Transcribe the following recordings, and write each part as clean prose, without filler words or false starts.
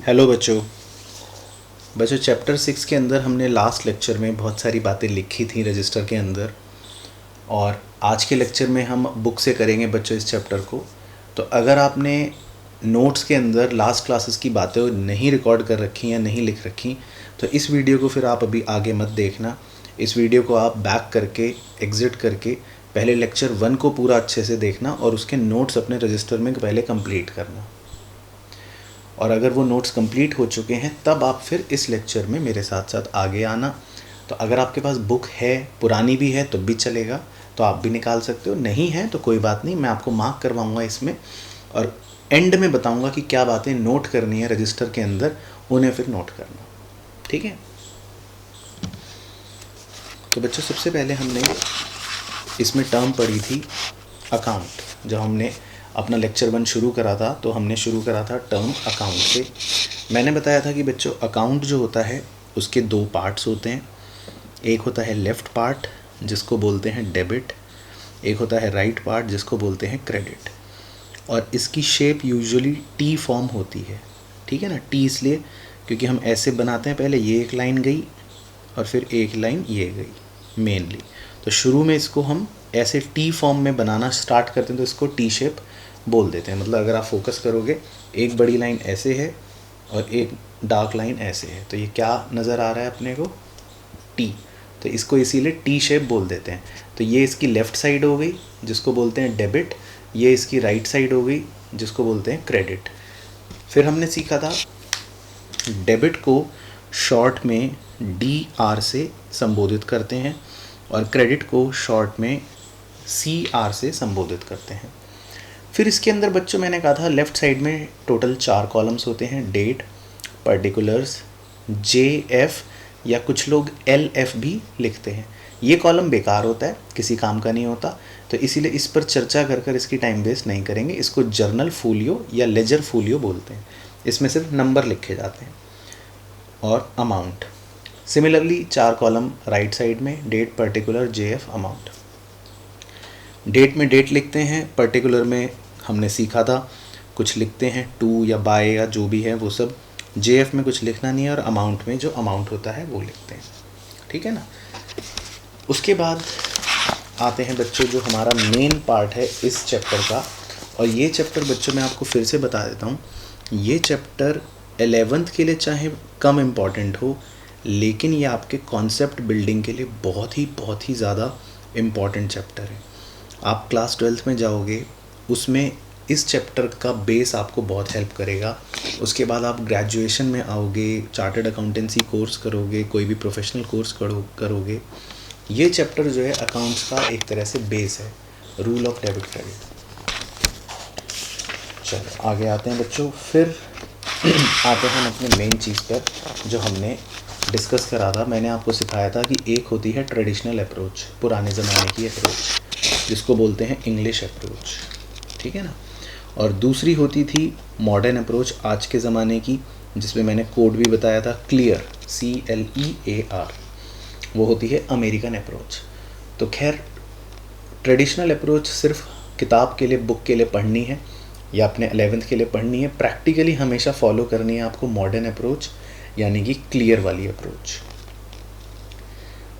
Hello बच्चों। Chapter 6 के अंदर हमने लास्ट लेक्चर में बहुत सारी बातें लिखी थी रजिस्टर के अंदर, और आज के लेक्चर में हम बुक से करेंगे बच्चों इस चैप्टर को। तो अगर आपने नोट्स के अंदर लास्ट क्लासेस की बातें नहीं रिकॉर्ड कर रखी या नहीं लिख रखी, तो इस वीडियो को फिर आप अभी आगे मत देखना। इस वीडियो को आप बैक करके एग्ज़िट करके पहले लेक्चर 1 को पूरा अच्छे से देखना और उसके नोट्स अपने रजिस्टर में पहले कंप्लीट करना। और अगर वो नोट्स कंप्लीट हो चुके हैं तब आप फिर इस लेक्चर में मेरे साथ साथ आगे आना। तो अगर आपके पास बुक है, पुरानी भी है तो भी चलेगा, तो आप भी निकाल सकते हो। नहीं है तो कोई बात नहीं, मैं आपको मार्क करवाऊँगा इसमें और एंड में बताऊँगा कि क्या बातें नोट करनी है रजिस्टर के अंदर, उन्हें फिर नोट करना। ठीक है। तो बच्चों सबसे पहले हमने इसमें टर्म पढ़ी थी अकाउंट। जब हमने अपना लेक्चर 1 शुरू करा था तो हमने शुरू करा था टर्म अकाउंट से। मैंने बताया था कि बच्चों अकाउंट जो होता है उसके 2 पार्ट्स होते हैं। एक होता है लेफ़्ट पार्ट जिसको बोलते हैं डेबिट, एक होता है राइट पार्ट जिसको बोलते हैं क्रेडिट। और इसकी शेप यूजुअली टी फॉर्म होती है। ठीक है ना। टी इसलिए क्योंकि हम ऐसे बनाते हैं, पहले ये एक लाइन गई और फिर एक लाइन ये गई मेनली। तो शुरू में इसको हम ऐसे टी फॉर्म में बनाना स्टार्ट करते हैं तो इसको टी शेप बोल देते हैं। मतलब अगर आप फोकस करोगे, एक बड़ी लाइन ऐसे है और एक डार्क लाइन ऐसे है, तो ये क्या नज़र आ रहा है अपने को? टी। तो इसको इसीलिए टी शेप बोल देते हैं। तो ये इसकी लेफ़्ट साइड हो गई जिसको बोलते हैं डेबिट, ये इसकी राइट साइड हो गई जिसको बोलते हैं क्रेडिट। फिर हमने सीखा था डेबिट को शॉर्ट में DR से संबोधित करते हैं और क्रेडिट को शॉर्ट में CR से संबोधित करते हैं। फिर इसके अंदर बच्चों मैंने कहा था लेफ़्ट साइड में टोटल 4 कॉलम्स होते हैं। डेट, पर्टिकुलर्स, JF या कुछ लोग LF भी लिखते हैं। ये कॉलम बेकार होता है, किसी काम का नहीं होता, तो इसीलिए इस पर चर्चा कर इसकी टाइम वेस्ट नहीं करेंगे। इसको जर्नल फोलियो या लेजर फोलियो बोलते हैं। इसमें सिर्फ नंबर लिखे जाते हैं। और amount similarly 4 column right side में, date, particular, JF, amount. Date में डेट लिखते हैं, पर्टिकुलर में हमने सीखा था कुछ लिखते हैं टू या बाय या जो भी है वो सब। JF में कुछ लिखना नहीं है और अमाउंट में जो अमाउंट होता है वो लिखते हैं। ठीक है ना। उसके बाद आते हैं बच्चों जो हमारा मेन पार्ट है इस चैप्टर का। और ये चैप्टर बच्चों मैं आपको फिर से बता देता हूँ, ये चैप्टर 11th के लिए चाहे कम इम्पॉर्टेंट हो, लेकिन ये आपके कॉन्सेप्ट बिल्डिंग के लिए बहुत ही ज़्यादा इम्पॉर्टेंट चैप्टर है। आप क्लास 12th में जाओगे, उसमें इस चैप्टर का बेस आपको बहुत हेल्प करेगा। उसके बाद आप ग्रेजुएशन में आओगे, चार्टर्ड अकाउंटेंसी कोर्स करोगे, कोई भी प्रोफेशनल कोर्स करोगे, ये चैप्टर जो है अकाउंट्स का एक तरह से बेस है, रूल ऑफ डेबिट क्रेडिट। चलो आगे आते हैं बच्चों। फिर आते हैं हम अपने मेन चीज़ पर जो हमने डिस्कस करा था। मैंने आपको सिखाया था कि एक होती है ट्रेडिशनल अप्रोच, पुराने ज़माने की अप्रोच जिसको बोलते हैं इंग्लिश अप्रोच। ठीक है ना। और दूसरी होती थी मॉडर्न अप्रोच, आज के ज़माने की, जिसमें मैंने कोड भी बताया था, क्लियर, CLEAR, वो होती है अमेरिकन अप्रोच। तो खैर ट्रेडिशनल अप्रोच सिर्फ किताब के लिए, बुक के लिए पढ़नी है या अपने 11th के लिए पढ़नी है। प्रैक्टिकली हमेशा फॉलो करनी है आपको मॉडर्न अप्रोच, यानी कि क्लियर वाली अप्रोच।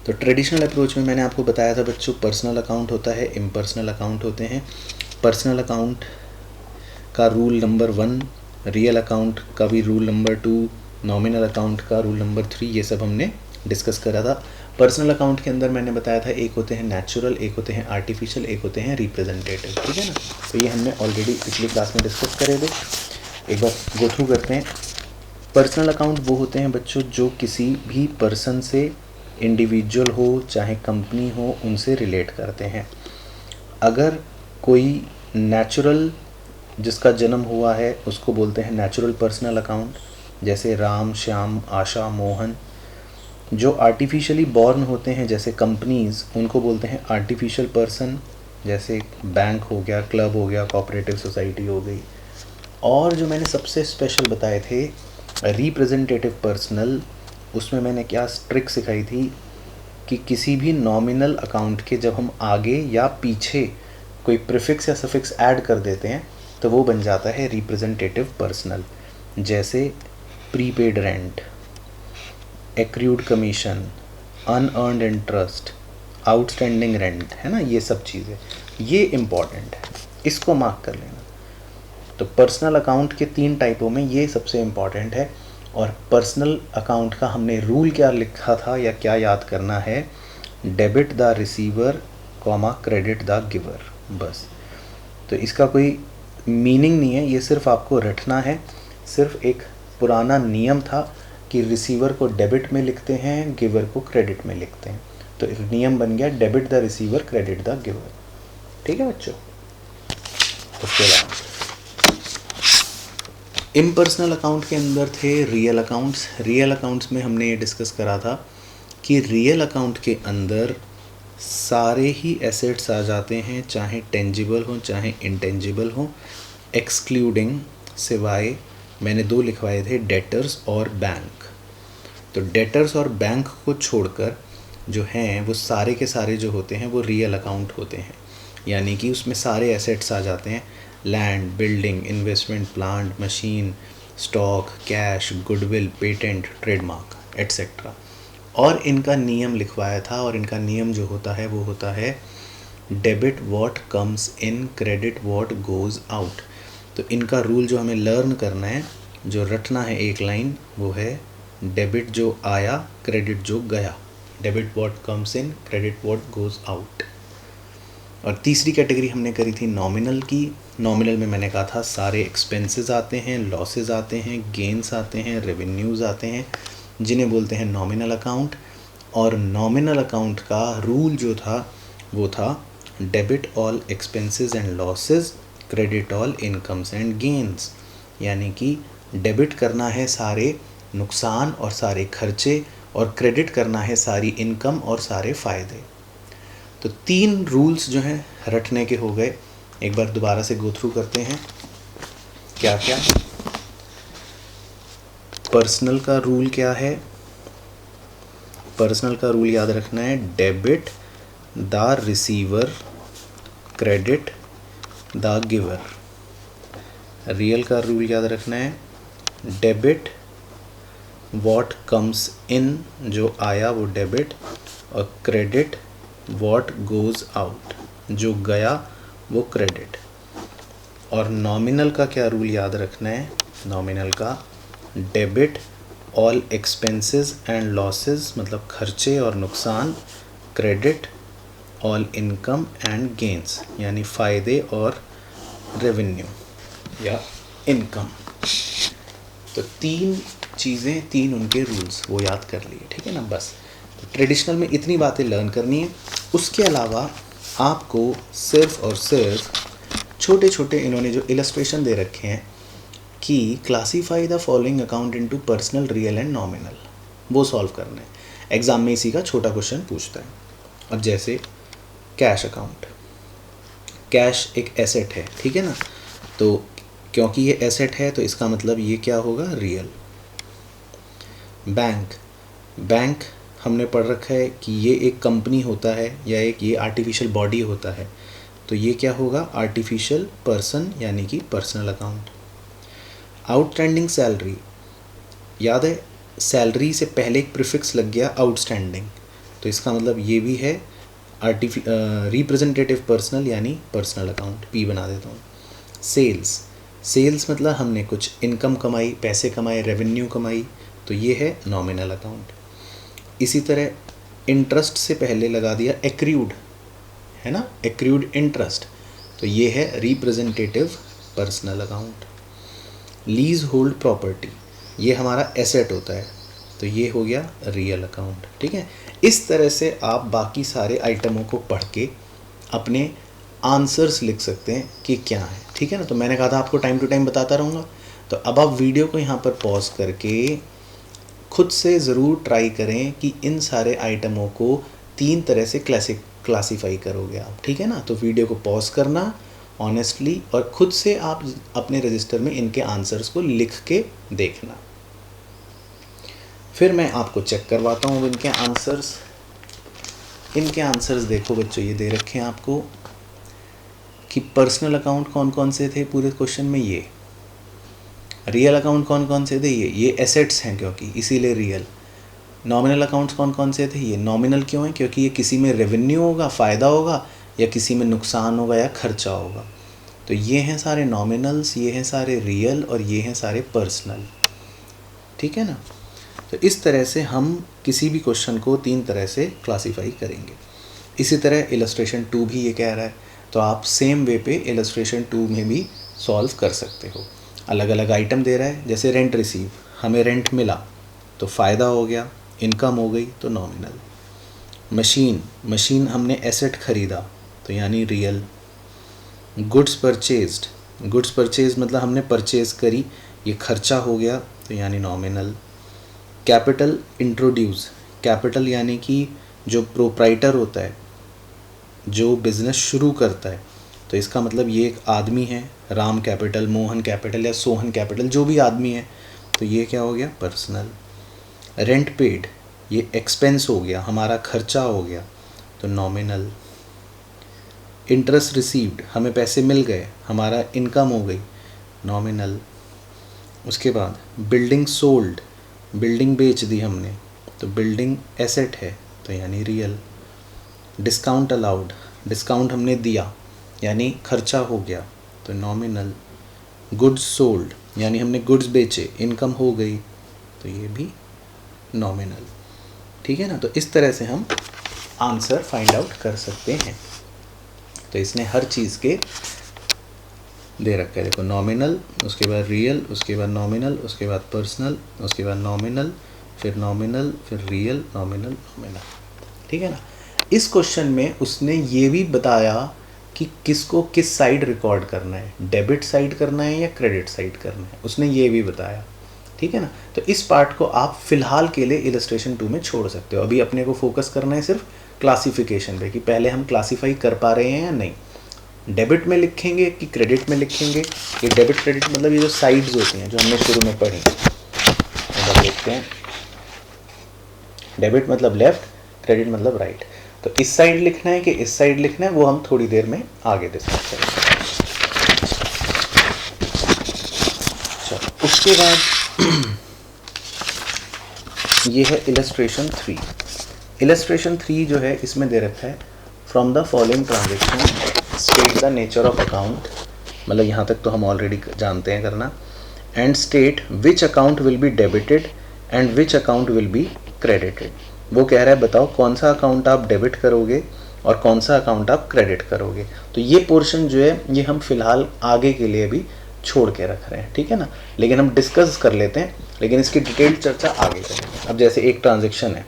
तो ट्रेडिशनल अप्रोच में मैंने आपको बताया था बच्चों, पर्सनल अकाउंट होता है, इम्पर्सनल अकाउंट होते हैं। पर्सनल अकाउंट का रूल नंबर 1, रियल अकाउंट का भी रूल नंबर 2, नॉमिनल अकाउंट का रूल नंबर 3, ये सब हमने डिस्कस करा था। पर्सनल अकाउंट के अंदर मैंने बताया था एक होते हैं नेचुरल, एक होते हैं आर्टिफिशियल, एक होते हैं रिप्रेजेंटेटिव। ठीक है ना। तो ये हमने ऑलरेडी पिछली क्लास में डिस्कस करे थे, एक बार गो थ्रू करते हैं। पर्सनल अकाउंट वो होते हैं बच्चों जो किसी भी पर्सन से, इंडिविजुअल हो चाहे कंपनी हो, उनसे रिलेट करते हैं। अगर कोई नेचुरल जिसका जन्म हुआ है उसको बोलते हैं नेचुरल पर्सनल अकाउंट, जैसे राम, श्याम, आशा, मोहन। जो आर्टिफिशियली बॉर्न होते हैं जैसे कंपनीज़, उनको बोलते हैं आर्टिफिशियल पर्सन, जैसे बैंक हो गया, क्लब हो गया, कोऑपरेटिव सोसाइटी हो गई। और जो मैंने सबसे स्पेशल बताए थे रिप्रेजेंटेटिव पर्सनल, उसमें मैंने क्या ट्रिक सिखाई थी कि किसी भी नॉमिनल अकाउंट के जब हम आगे या पीछे कोई प्रीफिक्स या सफिक्स ऐड कर देते हैं तो वो बन जाता है रिप्रेजेंटेटिव पर्सनल। जैसे prepaid rent, accrued commission, unearned interest, outstanding rent, है ना, ये सब चीज़ें, ये इम्पॉर्टेंट है, इसको मार्क कर लेना। तो पर्सनल अकाउंट के 3 टाइपों में ये सबसे इम्पॉर्टेंट है। और पर्सनल अकाउंट का हमने रूल क्या लिखा था या क्या याद करना है, debit the receiver comma credit the giver, बस। तो इसका कोई मीनिंग नहीं है, ये सिर्फ आपको रटना है। सिर्फ एक पुराना नियम था कि रिसीवर को डेबिट में लिखते हैं, गिवर को क्रेडिट में लिखते हैं। तो एक नियम बन गया, debit the receiver credit the giver. ठीक है बच्चों। उसके बाद इम्पर्सनल अकाउंट के अंदर थे रियल अकाउंट्स। रियल अकाउंट्स में हमने ये डिस्कस करा था कि रियल अकाउंट के अंदर सारे ही एसेट्स आ जाते हैं, चाहे टेंजिबल हो चाहे इंटेंजिबल हो, एक्सक्लूडिंग, सिवाय मैंने 2 लिखवाए थे, डेटर्स और बैंक। तो डेटर्स और बैंक को छोड़कर जो हैं वो सारे के सारे जो होते हैं वो रियल अकाउंट होते हैं, यानी कि उसमें सारे एसेट्स आ जाते हैं, land, building, investment, plant, machine, stock, cash, goodwill, patent, trademark etcetera. और इनका नियम लिखवाया था, और इनका नियम जो होता है वो होता है debit what comes in, credit what goes out. तो इनका रूल जो हमें लर्न करना है, जो रटना है एक लाइन, वो है डेबिट जो आया, क्रेडिट जो गया, debit what comes in, credit what goes out. और तीसरी कैटेगरी हमने करी थी नॉमिनल की। नॉमिनल में मैंने कहा था सारे एक्सपेंसेस आते हैं, लॉसेस आते हैं, गेन्स आते हैं, रेवेन्यूज़ आते हैं, जिन्हें बोलते हैं नॉमिनल अकाउंट। और नॉमिनल अकाउंट का रूल जो था वो था debit all expenses and losses, credit all incomes and gains, यानी कि डेबिट करना है सारे नुकसान और सारे खर्चे, और क्रेडिट करना है सारी इनकम और सारे फ़ायदे। तो 3 रूल्स जो हैं रटने के हो गए। एक बार दोबारा से गो थ्रू करते हैं क्या क्या। पर्सनल का रूल क्या है, पर्सनल का रूल याद रखना है, debit the receiver, credit the giver. Real का रूल याद रखना है, डेबिट व्हाट कम्स इन, जो आया वो डेबिट, और क्रेडिट व्हाट गोज़ आउट, जो गया वो क्रेडिट। और नॉमिनल का क्या रूल याद रखना है, नॉमिनल का debit all expenses and losses, मतलब खर्चे और नुकसान, credit all income and gains, यानी फ़ायदे और रेवेन्यू या इनकम। तो 3 चीज़ें, 3 उनके रूल्स वो याद कर लिए, ठीक है ना, बस। तो ट्रेडिशनल में इतनी बातें लर्न करनी है। उसके अलावा आपको सिर्फ और सिर्फ छोटे छोटे इन्होंने जो इलस्ट्रेशन दे रखे हैं कि classify the following account into personal, real and nominal, वो सॉल्व करना है। एग्ज़ाम में इसी का छोटा क्वेश्चन पूछता है। अब जैसे कैश अकाउंट, कैश एक एसेट है, ठीक है ना, तो क्योंकि ये एसेट है तो इसका मतलब ये क्या होगा, रियल। बैंक, बैंक हमने पढ़ रखा है कि ये एक कंपनी होता है या एक ये आर्टिफिशियल बॉडी होता है, तो ये क्या होगा, आर्टिफिशियल पर्सन, यानी कि पर्सनल अकाउंट। आउटस्टैंडिंग सैलरी, याद है सैलरी से पहले एक प्रीफिक्स लग गया आउटस्टैंडिंग, तो इसका मतलब ये भी है रिप्रेजेंटेटिव पर्सनल, यानी पर्सनल अकाउंट, पी बना देता हूँ। सेल्स, सेल्स मतलब हमने कुछ इनकम कमाई, पैसे कमाए, रेवेन्यू कमाई, तो ये है नॉमिनल अकाउंट। इसी तरह इंटरेस्ट से पहले लगा दिया एक्रूड, है ना, एक्रूड इंटरेस्ट, तो ये है representative personal account. Lease hold property, ये हमारा एसेट होता है, तो ये हो गया रियल अकाउंट, ठीक है। इस तरह से आप बाकी सारे आइटमों को पढ़ के अपने आंसर्स लिख सकते हैं कि क्या है, ठीक है ना। तो मैंने कहा था आपको टाइम टू टाइम बताता रहूँगा, तो अब आप वीडियो को यहाँ पर पॉज करके खुद से ज़रूर ट्राई करें कि इन सारे आइटमों को 3 तरह से क्लासीफाई करोगे आप, ठीक है ना। तो वीडियो को पॉज करना ऑनेस्टली, और ख़ुद से आप अपने रजिस्टर में इनके आंसर्स को लिख के देखना। फिर मैं आपको चेक करवाता हूँ इनके आंसर्स। इनके आंसर्स देखो बच्चों, ये दे रखे हैं आपको कि पर्सनल अकाउंट कौन कौन से थे पूरे क्वेश्चन में, ये रियल अकाउंट कौन कौन से थे? ये एसेट्स हैं क्योंकि, इसीलिए रियल। नॉमिनल अकाउंट्स कौन कौन से थे? ये नॉमिनल क्यों है? क्योंकि ये किसी में रेवेन्यू होगा, फ़ायदा होगा, या किसी में नुकसान होगा या खर्चा होगा। तो ये हैं सारे नॉमिनल्स, ये हैं सारे रियल, और ये हैं सारे पर्सनल। ठीक है ना? तो इस तरह से हम किसी भी क्वेश्चन को 3 तरह से क्लासीफाई करेंगे। इसी तरह इलस्ट्रेशन 2 भी ये कह रहा है, तो आप सेम वे पे इलस्ट्रेशन 2 में भी सॉल्व कर सकते हो। अलग अलग आइटम दे रहा है, जैसे रेंट रिसीव, हमें रेंट मिला तो फ़ायदा हो गया, इनकम हो गई तो नॉमिनल। मशीन हमने एसेट ख़रीदा तो यानी रियल। गुड्स परचेज मतलब हमने परचेज़ करी, ये खर्चा हो गया तो यानी नॉमिनल। कैपिटल इंट्रोड्यूस, कैपिटल यानी कि जो प्रोप्राइटर होता है, जो बिज़नेस शुरू करता है, तो इसका मतलब ये एक आदमी है, राम कैपिटल, मोहन कैपिटल या सोहन कैपिटल, जो भी आदमी है, तो ये क्या हो गया? पर्सनल। रेंट पेड, ये एक्सपेंस हो गया, हमारा खर्चा हो गया, तो नॉमिनल। इंटरेस्ट रिसीव्ड, हमें पैसे मिल गए, हमारा इनकम हो गई, नॉमिनल। उसके बाद बिल्डिंग सोल्ड, बिल्डिंग बेच दी हमने, तो बिल्डिंग एसेट है तो यानी रियल। डिस्काउंट अलाउड, डिस्काउंट हमने दिया यानी खर्चा हो गया तो नॉमिनल। गुड्स सोल्ड यानी हमने गुड्स बेचे, इनकम हो गई, तो ये भी नॉमिनल। ठीक है ना? तो इस तरह से हम आंसर फाइंड आउट कर सकते हैं। तो इसने हर चीज़ के दे रखा है, देखो नॉमिनल, उसके बाद रियल, उसके बाद नॉमिनल, उसके बाद पर्सनल, उसके बाद नॉमिनल, फिर नॉमिनल, फिर रियल, नॉमिनल, नॉमिनल। ठीक है ना? इस क्वेश्चन में उसने ये भी बताया कि किसको किस साइड रिकॉर्ड करना है, डेबिट साइड करना है या क्रेडिट साइड करना है, उसने ये भी बताया। ठीक है ना? तो इस पार्ट को आप फिलहाल के लिए इलस्ट्रेशन 2 में छोड़ सकते हो। अभी अपने को फोकस करना है सिर्फ क्लासिफिकेशन पे कि पहले हम क्लासीफाई कर पा रहे हैं या नहीं, डेबिट में लिखेंगे कि क्रेडिट में लिखेंगे। ये डेबिट क्रेडिट मतलब ये जो साइड्स होती हैं जो हमने शुरू में पढ़ी, मतलब देखते हैं, डेबिट मतलब लेफ्ट, क्रेडिट मतलब राइट। तो इस साइड लिखना है कि इस साइड लिखना है, वो हम थोड़ी देर में आगे डिस्कस करेंगे। चलो, उसके बाद ये है इलस्ट्रेशन 3। इलस्ट्रेशन 3 जो है इसमें दे रखा है, from the following transaction state the nature of account, मतलब यहाँ तक तो हम ऑलरेडी जानते हैं करना, and state which account will be debited and which account will be credited. वो कह रहा है बताओ कौन सा अकाउंट आप डेबिट करोगे और कौन सा अकाउंट आप क्रेडिट करोगे। तो ये पोर्शन जो है ये हम फिलहाल आगे के लिए भी छोड़ के रख रहे हैं। ठीक है ना? लेकिन हम डिस्कस कर लेते हैं, लेकिन इसकी डिटेल्ड चर्चा आगे करेंगे। अब जैसे एक ट्रांजेक्शन है,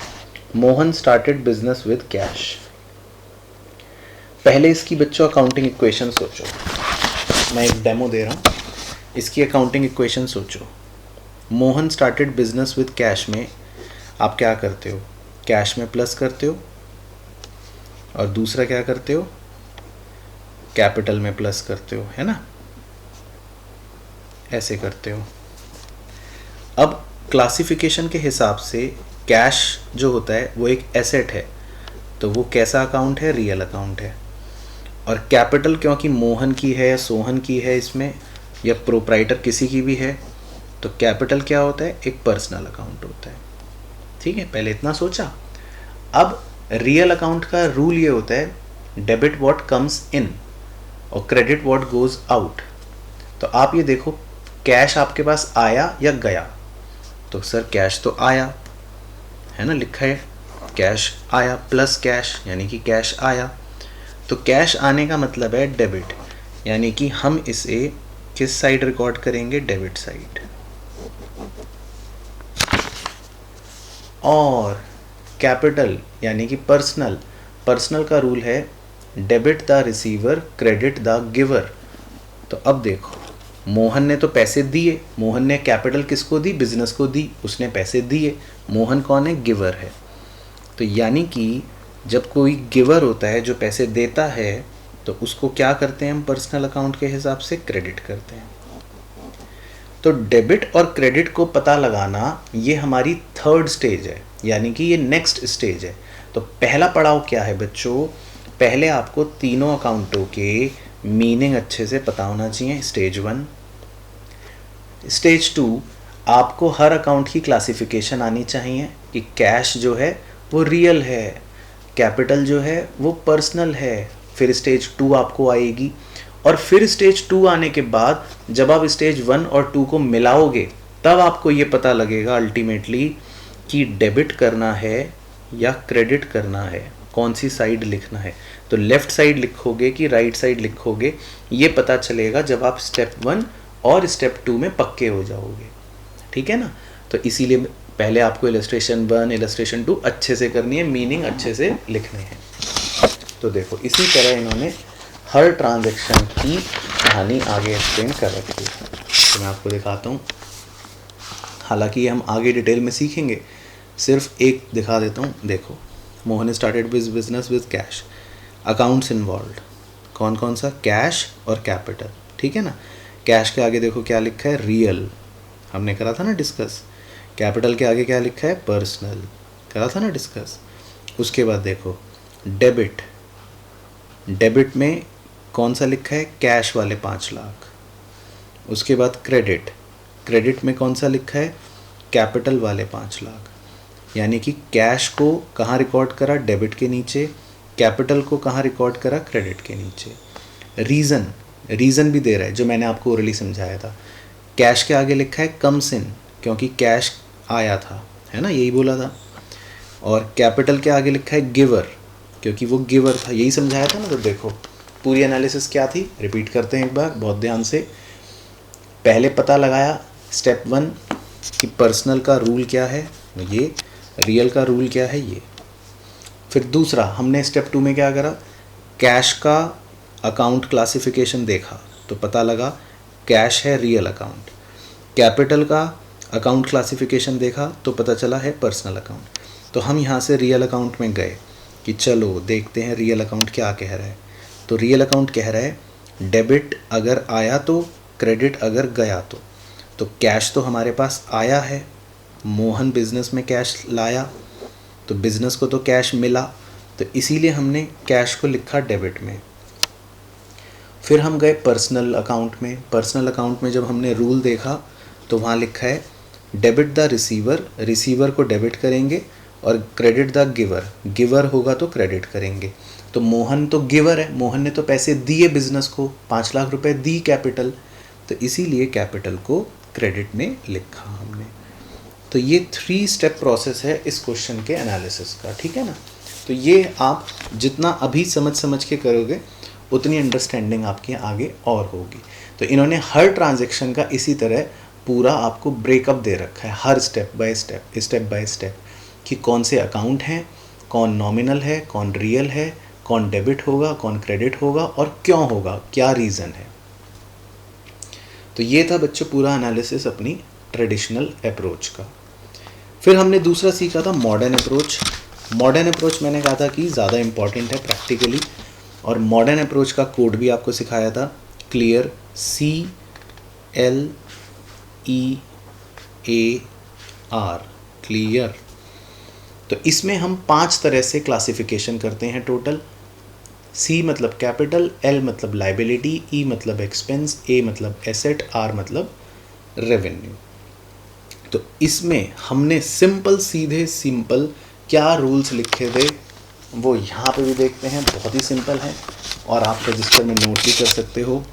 Mohan started business with cash. पहले इसकी बच्चों अकाउंटिंग इक्वेशन सोचो, मैं एक डेमो दे रहा हूँ, इसकी अकाउंटिंग इक्वेशन सोचो। Mohan started business with cash में आप क्या करते हो? कैश में प्लस करते हो, और दूसरा क्या करते हो? कैपिटल में प्लस करते हो, है ना? ऐसे करते हो। अब क्लासिफिकेशन के हिसाब से कैश जो होता है वो एक एसेट है, तो वो कैसा अकाउंट है? रियल अकाउंट है। और कैपिटल क्योंकि मोहन की है या सोहन की है इसमें, या प्रोप्राइटर किसी की भी है, तो कैपिटल क्या होता है? एक पर्सनल अकाउंट होता है। ठीक है, पहले इतना सोचा। अब रियल अकाउंट का रूल ये होता है, डेबिट व्हाट कम्स इन और क्रेडिट व्हाट गोज आउट। तो आप ये देखो, कैश आपके पास आया या गया? तो सर कैश तो आया है ना, लिखा है कैश आया, प्लस कैश यानी कि कैश आया। तो कैश आने का मतलब है डेबिट, यानी कि हम इसे किस साइड रिकॉर्ड करेंगे? Debit side. और कैपिटल यानी कि पर्सनल का रूल है debit the receiver, credit the giver. तो अब देखो, मोहन ने तो पैसे दिए, मोहन ने कैपिटल किसको दी? बिजनेस को दी, उसने पैसे दिए। मोहन कौन है? गिवर है। तो यानी कि जब कोई गिवर होता है जो पैसे देता है, तो उसको क्या करते हैं हम? पर्सनल अकाउंट के हिसाब से क्रेडिट करते हैं। तो डेबिट और क्रेडिट को पता लगाना ये हमारी थर्ड स्टेज है, यानी कि ये नेक्स्ट स्टेज है। तो पहला पड़ाव क्या है बच्चों? पहले आपको तीनों अकाउंटों के मीनिंग अच्छे से पता होना चाहिए, स्टेज 1। स्टेज 2 आपको हर अकाउंट की क्लासिफिकेशन आनी चाहिए कि कैश जो है वो रियल है, कैपिटल जो है वो पर्सनल है। फिर स्टेज 2 आपको आएगी, और फिर स्टेज 2 आने के बाद जब आप स्टेज 1 और 2 को मिलाओगे तब आपको ये पता लगेगा अल्टीमेटली कि डेबिट करना है या क्रेडिट करना है, कौन सी साइड लिखना है। तो लेफ्ट साइड लिखोगे कि राइट साइड लिखोगे, ये पता चलेगा जब आप स्टेप 1 और स्टेप 2 में पक्के हो जाओगे। ठीक है ना। तो इसीलिए पहले आपको इलस्ट्रेशन 1 इलस्ट्रेशन 2 अच्छे से करनी है, मीनिंग अच्छे से लिखने हैं। तो देखो इसी तरह इन्होंने हर ट्रांजैक्शन की कहानी आगे एक्सप्लेन कर रखी है। तो मैं आपको दिखाता हूँ, हालांकि हम आगे डिटेल में सीखेंगे, सिर्फ एक दिखा देता हूँ। देखो, Mohan started with business with cash, accounts involve, कौन कौन सा, कैश और कैपिटल। ठीक है ना। कैश के आगे देखो क्या लिखा है, रियल, हमने करा था ना डिस्कस। कैपिटल के आगे क्या लिखा है, पर्सनल, करा था ना डिस्कस। उसके बाद देखो डेबिट, डेबिट में कौन सा लिखा है, कैश वाले 5 लाख। उसके बाद क्रेडिट, क्रेडिट में कौन सा लिखा है, कैपिटल वाले 5 लाख। यानी कि कैश को कहाँ रिकॉर्ड करा, डेबिट के नीचे, कैपिटल को कहाँ रिकॉर्ड करा, क्रेडिट के नीचे। रीज़न, रीज़न भी दे रहा है जो मैंने आपको ओरली समझाया था। कैश के आगे लिखा है कम्स इन, क्योंकि कैश आया था, है ना, यही बोला था। और कैपिटल के आगे लिखा है गिवर, क्योंकि वो गिवर था, यही समझाया था ना। तो देखो पूरी एनालिसिस क्या थी, रिपीट करते हैं एक बार बहुत ध्यान से। पहले पता लगाया स्टेप 1 कि पर्सनल का रूल क्या है, ये, रियल का रूल क्या है, ये। फिर दूसरा हमने स्टेप 2 में क्या करा, कैश का अकाउंट क्लासिफिकेशन देखा तो पता लगा कैश है रियल अकाउंट। कैपिटल का अकाउंट क्लासिफिकेशन देखा तो पता चला है पर्सनल अकाउंट। तो हम यहाँ से रियल अकाउंट में गए कि चलो देखते हैं रियल अकाउंट क्या कह रहा है। तो रियल अकाउंट कह रहा है डेबिट अगर आया तो, क्रेडिट अगर गया तो कैश तो हमारे पास आया है, मोहन बिजनेस में कैश लाया तो बिजनेस को तो कैश मिला, तो इसीलिए हमने कैश को लिखा डेबिट में। फिर हम गए पर्सनल अकाउंट में। पर्सनल अकाउंट में जब हमने रूल देखा तो वहाँ लिखा है डेबिट द रिसीवर, रिसीवर को डेबिट करेंगे, और क्रेडिट द गिवर, गिवर होगा तो क्रेडिट करेंगे। तो मोहन तो गिवर है, मोहन ने तो पैसे दिए बिजनेस को, 5 लाख रुपए दी कैपिटल, तो इसीलिए कैपिटल को क्रेडिट में लिखा हमने। तो ये 3 स्टेप प्रोसेस है इस क्वेश्चन के एनालिसिस का। ठीक है ना। तो ये आप जितना अभी समझ के करोगे उतनी अंडरस्टैंडिंग आपकी आगे और होगी। तो इन्होंने हर ट्रांजैक्शन का इसी तरह पूरा आपको ब्रेकअप दे रखा है, हर स्टेप बाय स्टेप कि कौन से अकाउंट हैं, कौन नॉमिनल है, कौन रियल है, कौन डेबिट होगा, कौन क्रेडिट होगा और क्यों होगा, क्या रीज़न है। तो ये था बच्चों पूरा एनालिसिस अपनी ट्रेडिशनल अप्रोच का। फिर हमने दूसरा सीखा था मॉडर्न अप्रोच। मॉडर्न अप्रोच मैंने कहा था कि ज़्यादा इम्पॉर्टेंट है प्रैक्टिकली, और मॉडर्न अप्रोच का कोड भी आपको सिखाया था, क्लियर, CLEAR, क्लियर। तो इसमें हम 5 तरह से क्लासिफिकेशन करते हैं टोटल। C मतलब कैपिटल, L मतलब लाइबिलिटी, E मतलब एक्सपेंस, A मतलब एसेट, R मतलब रेवेन्यू। तो इसमें हमने सीधे सिंपल क्या रूल्स लिखे थे वो यहाँ पे भी देखते हैं, बहुत ही सिंपल है, और आप रजिस्टर में नोट भी कर सकते हो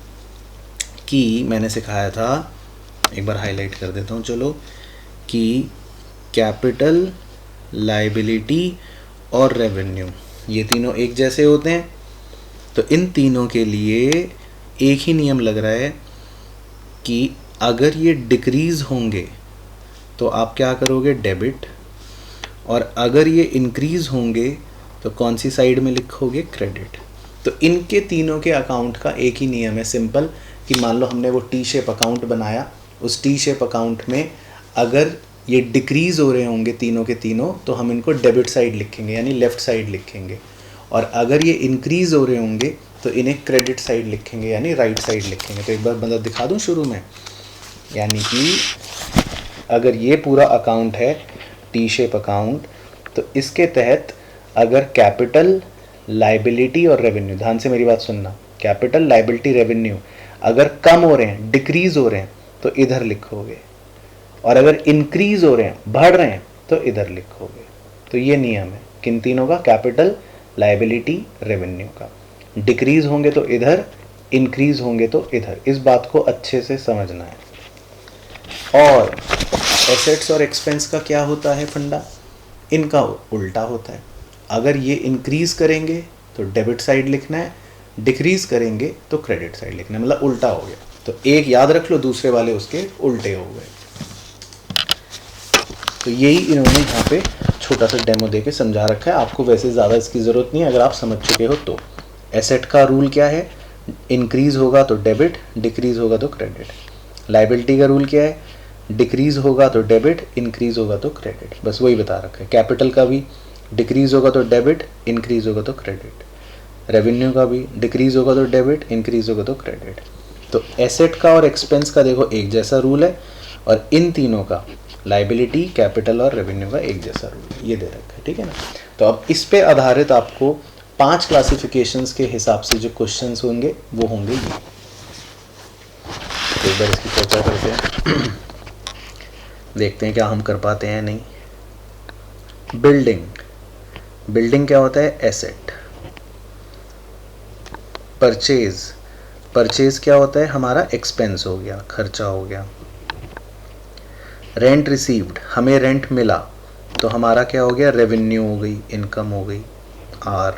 कि मैंने सिखाया था। एक बार हाईलाइट कर देता हूँ चलो, कि कैपिटल, लाइबिलिटी और रेवेन्यू ये तीनों एक जैसे होते हैं। तो इन तीनों के लिए एक ही नियम लग रहा है कि अगर ये डिक्रीज़ होंगे तो आप क्या करोगे, डेबिट, और अगर ये इंक्रीज़ होंगे तो कौन सी साइड में लिखोगे, क्रेडिट। तो इनके तीनों के अकाउंट का एक ही नियम है सिंपल, कि मान लो हमने वो टी शेप अकाउंट बनाया, उस टी शेप अकाउंट में अगर ये डिक्रीज़ हो रहे होंगे तीनों के तीनों तो हम इनको डेबिट साइड लिखेंगे यानी लेफ़्ट साइड लिखेंगे, और अगर ये इंक्रीज़ हो रहे होंगे तो इन्हें क्रेडिट साइड लिखेंगे यानी राइट साइड लिखेंगे। तो एक बार मतलब दिखा दूँ शुरू में, यानी कि अगर ये पूरा अकाउंट है टी शेप अकाउंट, तो इसके तहत अगर कैपिटल, लाइबिलिटी और रेवेन्यू, ध्यान से मेरी बात सुनना, कैपिटल, लाइबिलिटी, रेवेन्यू अगर कम हो रहे हैं, डिक्रीज़ हो रहे हैं, तो इधर लिखोगे, और अगर इंक्रीज हो रहे हैं, बढ़ रहे हैं, तो इधर लिखोगे। तो ये नियम है किन तीनों का, कैपिटल, लायबिलिटी, रेवेन्यू का। डिक्रीज होंगे तो इधर, इंक्रीज होंगे तो इधर। इस बात को अच्छे से समझना है। और एसेट्स और एक्सपेंस का क्या होता है फंडा, इनका उल्टा होता है। अगर ये इंक्रीज करेंगे तो डेबिट साइड लिखना है, डिक्रीज करेंगे तो क्रेडिट साइड लिखना है, मतलब उल्टा हो गया। तो एक याद रख लो, दूसरे वाले उसके उल्टे हो गए। तो यही इन्होंने यहाँ पे छोटा सा डेमो दे के समझा रखा है। आपको वैसे ज़्यादा इसकी ज़रूरत नहीं है अगर आप समझ चुके हो तो। एसेट का रूल क्या है, इंक्रीज होगा तो डेबिट, डिक्रीज होगा तो क्रेडिट। लायबिलिटी का रूल क्या है, डिक्रीज होगा तो डेबिट, इंक्रीज होगा तो क्रेडिट। बस वही बता रखा है। कैपिटल का भी डिक्रीज होगा तो डेबिट, इंक्रीज होगा तो क्रेडिट। रेवेन्यू का भी डिक्रीज होगा तो डेबिट, इंक्रीज होगा तो क्रेडिट। तो एसेट का और एक्सपेंस का देखो एक जैसा रूल है, और इन तीनों का, लायबिलिटी, कैपिटल और रेवेन्यू का एक जैसा रूल है, ये दे रखा है, ठीक है ना। तो अब इस पे आधारित आपको 5 क्लासिफिकेशंस के हिसाब से जो क्वेश्चंस होंगे वो होंगे ये। तो एक बार इसकी चर्चा करते हैं, देखते हैं क्या हम कर पाते हैं नहीं। बिल्डिंग क्या होता है, एसेट। परचेज क्या होता है हमारा, एक्सपेंस हो गया, खर्चा हो गया। रेंट रिसीव्ड, हमें रेंट मिला तो हमारा क्या हो गया, रेवेन्यू हो गई, इनकम हो गई, आर।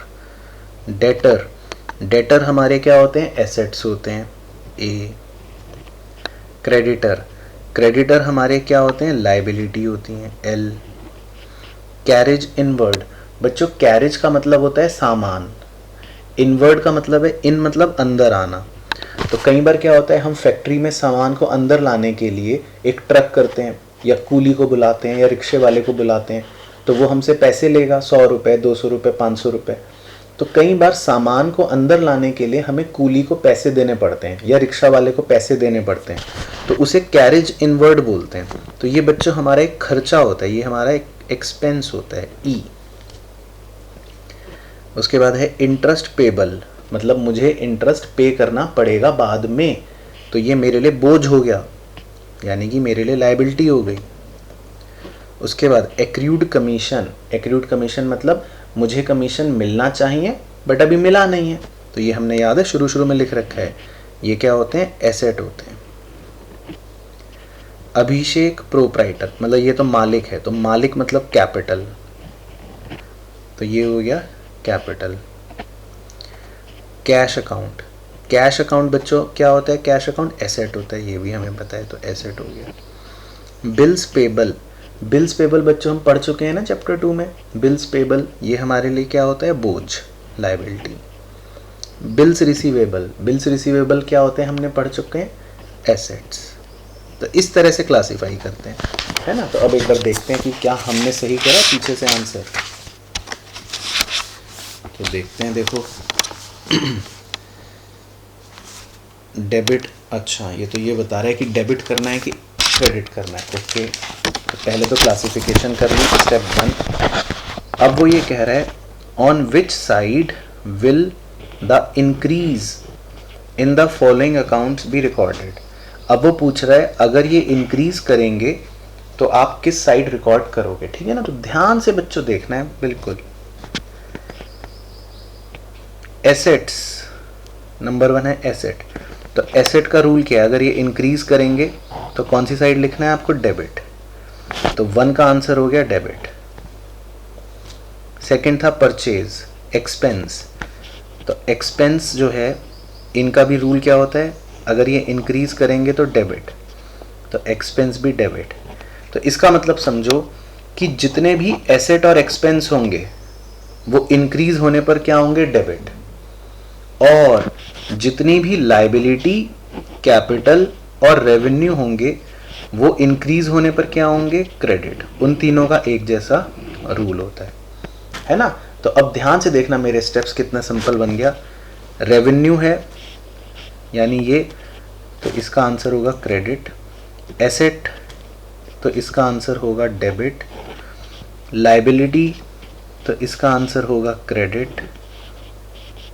डेटर हमारे क्या होते हैं, एसेट्स होते हैं, ए। क्रेडिटर हमारे क्या होते हैं, लायबिलिटी होती हैं, एल। कैरेज इनवर्ड, बच्चों कैरेज का मतलब होता है सामान, इनवर्ड का मतलब है, इन मतलब अंदर आना। तो कई बार क्या होता है, हम फैक्ट्री में सामान को अंदर लाने के लिए एक ट्रक करते हैं, या कूली को बुलाते हैं, या रिक्शे वाले को बुलाते हैं, तो वो हमसे पैसे लेगा, 100 रुपये, 200 रुपये, 500 रुपये। तो कई बार सामान को अंदर लाने के लिए हमें कूली को पैसे देने पड़ते हैं, या रिक्शा वाले को पैसे देने पड़ते हैं, तो उसे कैरेज इनवर्ड बोलते हैं। तो ये बच्चों हमारा एक खर्चा होता है, ये हमारा एक एक्सपेंस होता है, ई। उसके बाद है इंटरेस्ट पेबल, मतलब मुझे इंटरेस्ट पे करना पड़ेगा बाद में, तो ये मेरे लिए बोझ हो गया, यानी कि मेरे लिए लायबिलिटी हो गई। उसके बाद एक्रूड कमीशन मतलब मुझे कमीशन मिलना चाहिए बट अभी मिला नहीं है, तो ये हमने याद है शुरू में लिख रखा है, ये क्या होते हैं, एसेट होते हैं। अभिषेक प्रोप्राइटर, मतलब ये तो मालिक है, तो मालिक मतलब कैपिटल, तो ये हो गया कैपिटल। कैश अकाउंट बच्चों क्या होता है, कैश अकाउंट एसेट होता है, ये भी हमें पता है, तो एसेट हो गया। बिल्स पेबल बच्चों हम पढ़ चुके हैं ना चैप्टर 2 में, बिल्स पेबल ये हमारे लिए क्या होता है, बोझ, लायबिलिटी। बिल्स रिसीवेबल क्या होते हैं, हमने पढ़ चुके हैं, एसेट्स। तो इस तरह से क्लासिफाई करते हैं, है ना। तो अब एक बार देखते हैं कि क्या हमने सही करा पीछे से आंसर। तो देखते हैं, देखो डेबिट, अच्छा ये तो ये बता रहा है कि डेबिट करना है कि क्रेडिट करना है, ओके। तो पहले तो क्लासिफिकेशन कर ली, स्टेप 1। अब वो ये कह रहा है on which side will the increase in the following accounts be recorded. अब वो पूछ रहा है अगर ये इंक्रीज करेंगे तो आप किस साइड रिकॉर्ड करोगे, ठीक है ना। तो ध्यान से बच्चों देखना है बिल्कुल। एसेट्स, नंबर 1 है एसेट। तो एसेट का रूल क्या है, अगर ये इंक्रीज करेंगे तो कौन सी साइड लिखना है आपको, डेबिट। तो 1 का आंसर हो गया डेबिट। सेकंड था परचेज, एक्सपेंस। तो एक्सपेंस जो है इनका भी रूल क्या होता है, अगर ये इंक्रीज करेंगे तो डेबिट, तो एक्सपेंस भी डेबिट। तो इसका मतलब समझो कि जितने भी एसेट और एक्सपेंस होंगे वो इंक्रीज होने पर क्या होंगे, डेबिट। और जितनी भी लायबिलिटी, कैपिटल और रेवेन्यू होंगे वो इंक्रीज होने पर क्या होंगे, क्रेडिट। उन तीनों का एक जैसा रूल होता है ना। तो अब ध्यान से देखना मेरे स्टेप्स कितना सिंपल बन गया। रेवेन्यू है यानी ये, तो इसका आंसर होगा क्रेडिट। एसेट तो इसका आंसर होगा डेबिट। लायबिलिटी तो इसका आंसर होगा क्रेडिट।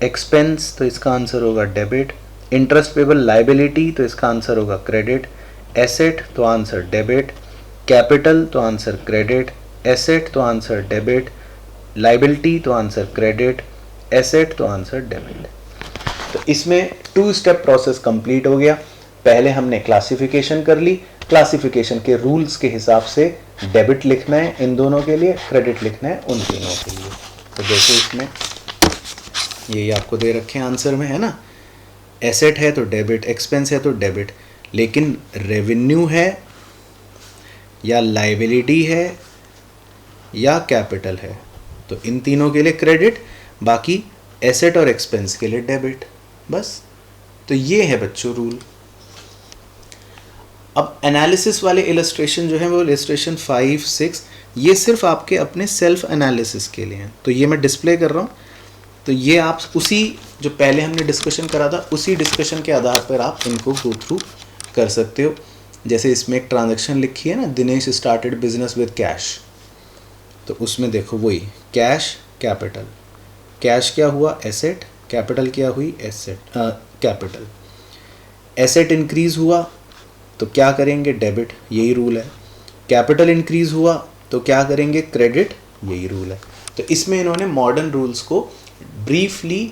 एक्सपेंस तो इसका आंसर होगा डेबिट। इंटरेस्ट पेबल लायबिलिटी तो इसका आंसर होगा क्रेडिट। एसेट तो आंसर डेबिट, कैपिटल तो आंसर क्रेडिट, एसेट तो आंसर डेबिट, लाइबिलिटी तो आंसर क्रेडिट, एसेट तो आंसर डेबिट। तो इसमें 2 स्टेप प्रोसेस कंप्लीट हो गया। पहले हमने क्लासिफिकेशन कर ली, क्लासिफिकेशन के रूल्स के हिसाब से डेबिट लिखना है इन दोनों के लिए, क्रेडिट लिखना है उन तीनों के लिए। तो देखो इसमें ये आपको दे रखे हैं आंसर में, है ना। एसेट है तो डेबिट, एक्सपेंस है तो डेबिट, लेकिन रेवेन्यू है या लाइबिलिटी है या कैपिटल है तो इन तीनों के लिए क्रेडिट, बाकी एसेट और एक्सपेंस के लिए डेबिट, बस। तो ये है बच्चों रूल। अब एनालिसिस वाले इलस्ट्रेशन जो है वो इलस्ट्रेशन 5, 6 ये सिर्फ आपके अपने सेल्फ एनालिसिस के लिए हैं। तो ये मैं डिस्प्ले कर रहा हूँ, तो ये आप उसी जो पहले हमने डिस्कशन करा था उसी डिस्कशन के आधार पर आप इनको गो थ्रू कर सकते हो। जैसे इसमें एक ट्रांजैक्शन लिखी है ना, Dinesh started business with cash, तो उसमें देखो वही कैश कैपिटल, कैश क्या हुआ एसेट, कैपिटल क्या हुई एसेट कैपिटल। एसेट इंक्रीज हुआ तो क्या करेंगे डेबिट, यही रूल है। कैपिटल इंक्रीज हुआ तो क्या करेंगे क्रेडिट, यही रूल है। तो इसमें इन्होंने मॉडर्न रूल्स को ब्रीफली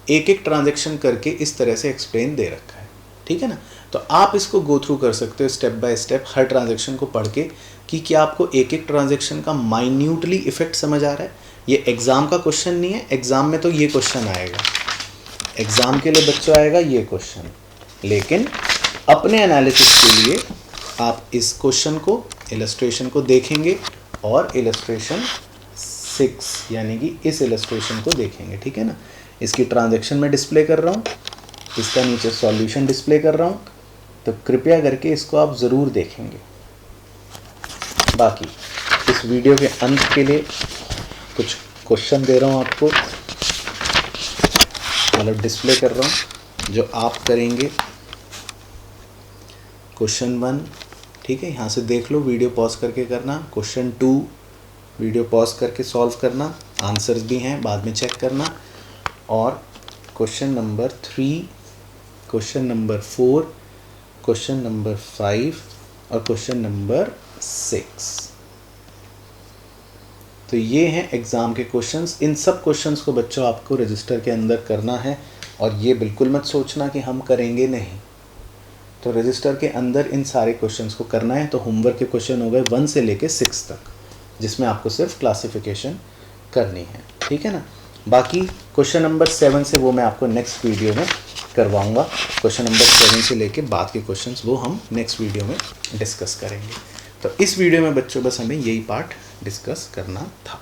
एक एक ट्रांजैक्शन करके इस तरह से एक्सप्लेन दे रखा है, ठीक है ना। तो आप इसको गो थ्रू कर सकते हो step by step her transaction को पढ़ के कि क्या आपको एक एक ट्रांजैक्शन का माइन्यूटली इफेक्ट समझ आ रहा है। ये एग्ज़ाम का क्वेश्चन नहीं है, एग्ज़ाम में तो ये क्वेश्चन आएगा, एग्ज़ाम के लिए बच्चों आएगा ये क्वेश्चन, लेकिन अपने एनालिसिस के लिए आप इस क्वेश्चन को इलस्ट्रेशन को देखेंगे और इलस्ट्रेशन 6 यानी कि इस इलस्ट्रेशन को देखेंगे, ठीक है ना। इसकी ट्रांजैक्शन में डिस्प्ले कर रहा हूँ, इसका नीचे सॉल्यूशन डिस्प्ले कर रहा हूँ, तो कृपया करके इसको आप ज़रूर देखेंगे। बाकी इस वीडियो के अंत के लिए कुछ क्वेश्चन दे रहा हूँ आपको, मतलब डिस्प्ले कर रहा हूँ जो आप करेंगे। क्वेश्चन 1, ठीक है, यहाँ से देख लो, वीडियो पॉज करके करना। क्वेश्चन 2 वीडियो पॉज करके सॉल्व करना, आंसर्स भी हैं बाद में चेक करना। और question number 3, question number 4, question number 5 और क्वेश्चन नंबर 6। तो ये हैं एग्ज़ाम के क्वेश्चंस। इन सब क्वेश्चंस को बच्चों आपको रजिस्टर के अंदर करना है और ये बिल्कुल मत सोचना कि हम करेंगे नहीं। तो रजिस्टर के अंदर इन सारे क्वेश्चंस को करना है। तो होमवर्क के क्वेश्चन हो गए 1 से लेके 6 तक, जिसमें आपको सिर्फ क्लासिफिकेशन करनी है, ठीक है ना। बाकी क्वेश्चन नंबर 7 से वो मैं आपको नेक्स्ट वीडियो में करवाऊंगा। क्वेश्चन नंबर 7 से लेके बाद के क्वेश्चंस वो हम नेक्स्ट वीडियो में डिस्कस करेंगे। तो इस वीडियो में बच्चों बस हमें यही पार्ट डिस्कस करना था।